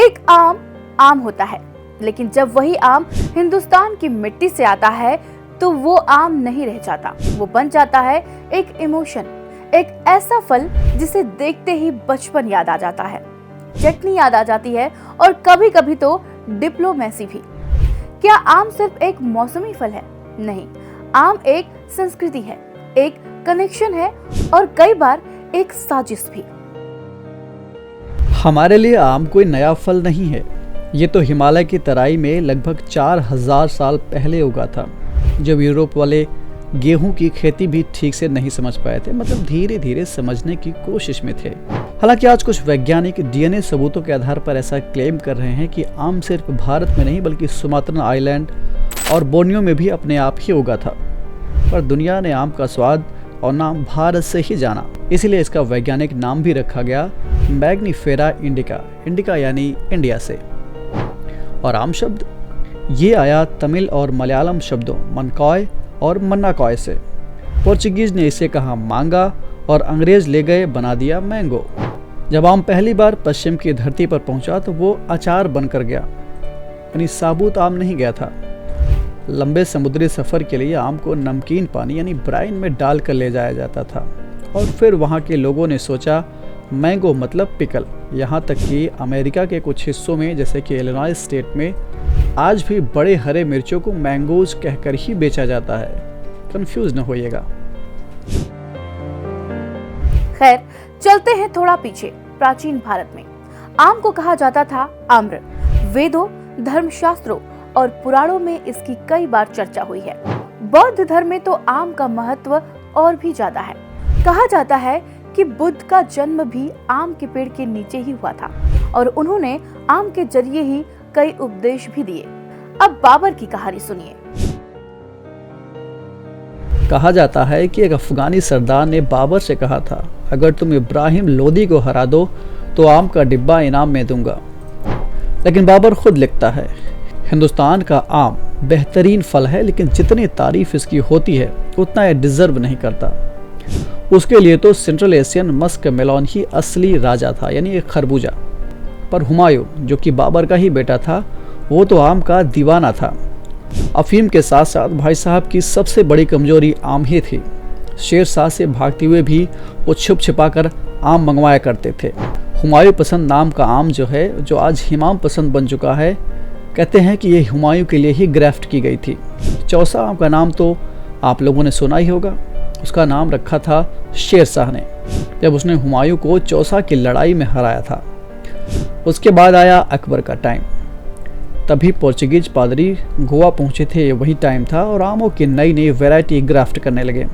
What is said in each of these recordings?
एक आम आम होता है, लेकिन जब वही आम हिंदुस्तान की मिट्टी से आता है तो वो आम नहीं रह जाता, वो बन जाता है एक इमोशन, एक ऐसा फल जिसे देखते ही बचपन याद आ जाता है, चटनी याद आ जाती है और कभी कभी तो डिप्लोमेसी भी। क्या आम सिर्फ एक मौसमी फल है? नहीं, आम एक संस्कृति है, एक कनेक्शन है और कई बार एक साजिश भी। हमारे लिए आम कोई नया फल नहीं है। ये तो हिमालय की तराई में लगभग 4000 साल पहले उगा था, जब यूरोप वाले गेहूं की खेती भी ठीक से नहीं समझ पाए थे, मतलब धीरे धीरे समझने की कोशिश में थे। हालांकि आज कुछ वैज्ञानिक डीएनए सबूतों के आधार पर ऐसा क्लेम कर रहे हैं कि आम सिर्फ भारत में नहीं बल्कि सुमात्रन आइलैंड और बोर्नियो में भी अपने आप ही उगा था। पर दुनिया ने आम का स्वाद और नाम भारत से ही जाना, इसीलिए इसका वैज्ञानिक नाम भी रखा गया मैग्नीफेरा इंडिका, इंडिका यानी इंडिया से। और आम शब्द ये आया तमिल और मलयालम शब्दों मनकॉय और मन्नाकॉय से। पोर्चुगीज ने इसे कहा मांगा और अंग्रेज ले गए बना दिया मैंगो। जब आम पहली बार पश्चिम की धरती पर पहुंचा तो वो अचार बनकर गया, यानी साबुत आम नहीं गया था। लंबे समुद्री सफर के लिए आम को नमकीन पानी यानी ब्राइन में डालकर ले जाया जाता था और फिर वहाँ के लोगों ने सोचा मैंगो मतलब पिकल। यहाँ तक कि अमेरिका के कुछ हिस्सों में जैसे कि इलिनॉय स्टेट में आज भी बड़े हरे मिर्चों को मैंगोज कहकर ही बेचा जाता है। कंफ्यूज न होइएगा। खैर, चलते हैं थोड़ा पीछे। प्राचीन भारत में आम को कहा जाता था आम्र। वेदों, धर्मशास्त्रों और पुराणों में इसकी कई बार चर्चा हुई है। बौद्ध धर्म में तो आम का महत्व और भी ज्यादा है। कहा जाता है कि बुद्ध का जन्म भी आम के पेड़ के नीचे ही हुआ था और उन्होंने आम के जरिए ही कई उपदेश भी दिए। अब बाबर की कहानी सुनिए। कहा जाता है कि एक अफगानी सरदार ने बाबर से कहा था, अगर तुम इब्राहिम लोदी को हरा दो तो आम का डिब्बा इनाम में दूंगा। लेकिन बाबर खुद लिखता है, हिंदुस्तान का आम बेहतरीन फल है, लेकिन जितनी तारीफ इसकी होती है उतना ये डिजर्व नहीं करता। उसके लिए तो सेंट्रल एशियन मस्क मेलॉन ही असली राजा था, यानी एक खरबूजा। पर हुमायूं, जो कि बाबर का ही बेटा था, वो तो आम का दीवाना था। अफीम के साथ साथ भाई साहब की सबसे बड़ी कमजोरी आम ही थी। शेर शाह से भागते हुए भी वो छुप छिपा कर आम मंगवाया करते थे। हुमायूं पसंद नाम का आम जो है, जो आज हिमाम पसंद बन चुका है, कहते हैं कि ये हुमायूं के लिए ही ग्राफ्ट की गई थी। चौसा आम का नाम तो आप लोगों ने सुना ही होगा। उसका नाम रखा था शेर शाह ने, जब उसने हुमायूं को चौसा की लड़ाई में हराया था। उसके बाद आया अकबर का टाइम। तभी पोर्चुगीज पादरी गोवा पहुंचे थे, वही टाइम था, और आमों की नई नई वैरायटी ग्राफ्ट करने लगे।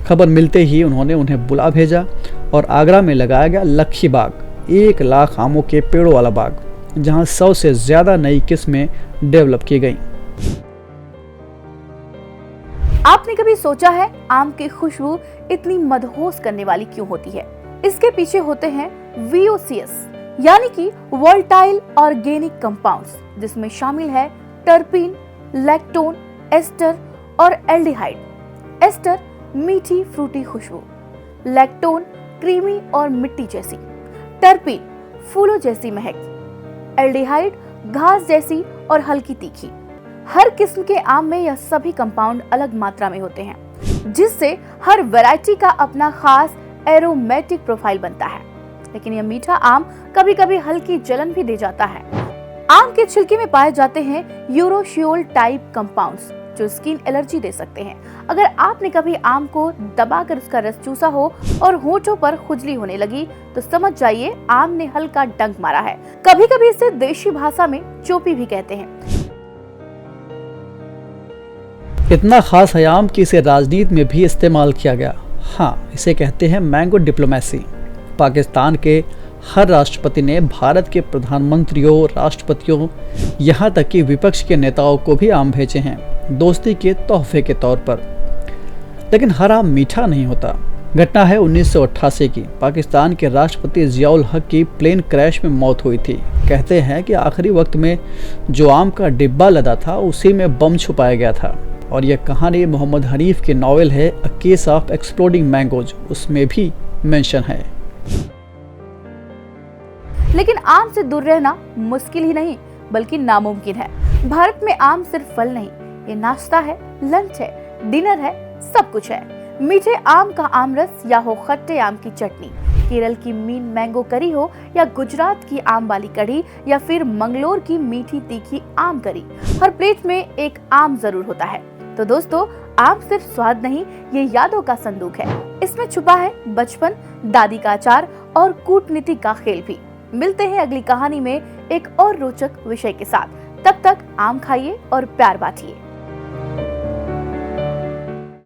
खबर मिलते ही उन्होंने उन्हें बुला भेजा और आगरा में लगाया गया लखी बाग, 1 लाख आमों के पेड़ों वाला बाग, जहां 100 से ज्यादा नई किस्में डेवलप की गईं। आपने कभी सोचा है आम की खुशबू इतनी मदहोश करने वाली क्यों होती है? इसके पीछे होते हैं VOCs यानी कि वोलेटाइल ऑर्गेनिक कंपाउंड्स, जिसमें शामिल है टर्पीन, लैक्टोन, एस्टर और एल्डिहाइड। एस्टर मीठी फ्रूटी खुशबू, लैक्टोन क्रीमी और मिट्टी जैसी, टर्पीन फूलों जैसी महक, एल्डिहाइड घास जैसी और हल्की तीखी। हर किस्म के आम में यह सभी कंपाउंड अलग मात्रा में होते हैं, जिससे हर वैरायटी का अपना खास एरोमेटिक प्रोफाइल बनता है। लेकिन यह मीठा आम कभी कभी हल्की जलन भी दे जाता है। आम के छिलके में पाए जाते हैं यूरोशियोल टाइप कंपाउंड्स, जो स्किन एलर्जी दे सकते हैं। अगर आपने कभी आम को दबाकर उसका रस चूसा हो और होठों पर खुजली होने लगी तो समझ जाइए आम ने हल्का डंक मारा है। कभी कभी इसे देशी भाषा में चोपी भी कहते हैं। इतना खास है आम कि इसे राजनीति में भी इस्तेमाल किया गया। हाँ, इसे कहते हैं मैंगो डिप्लोमेसी। पाकिस्तान के हर राष्ट्रपति ने भारत के प्रधानमंत्रियों, राष्ट्रपतियों, यहाँ तक कि विपक्ष के नेताओं को भी आम भेजे हैं, दोस्ती के तोहफे के तौर पर। लेकिन हर आम मीठा नहीं होता। घटना है 1988 की। पाकिस्तान के राष्ट्रपति जियाउल हक की प्लेन क्रैश में मौत हुई थी। कहते हैं कि आखिरी वक्त में जो आम का डिब्बा लदा था उसी में बम छुपाया गया था। और यह कहानी मोहम्मद हनीफ की नॉवेल है a case of exploding mangoes, उसमें भी मेंशन है। लेकिन आम से दूर रहना मुश्किल ही नहीं बल्कि नामुमकिन है। भारत में आम सिर्फ फल नहीं, ये नाश्ता है, लंच है, डिनर है, सब कुछ है। मीठे आम का आमरस या हो खट्टे आम की चटनी, केरल की मीन मैंगो करी हो या गुजरात की आम वाली कढ़ी या फिर मंगलोर की मीठी तीखी आम करी, हर प्लेट में एक आम जरूर होता है। तो दोस्तों, आम सिर्फ स्वाद नहीं, ये यादों का संदूक है। इसमें छुपा है बचपन, दादी का अचार और कूटनीति का खेल भी। मिलते हैं अगली कहानी में एक और रोचक विषय के साथ। तब तक आम खाइए और प्यार बांटिए।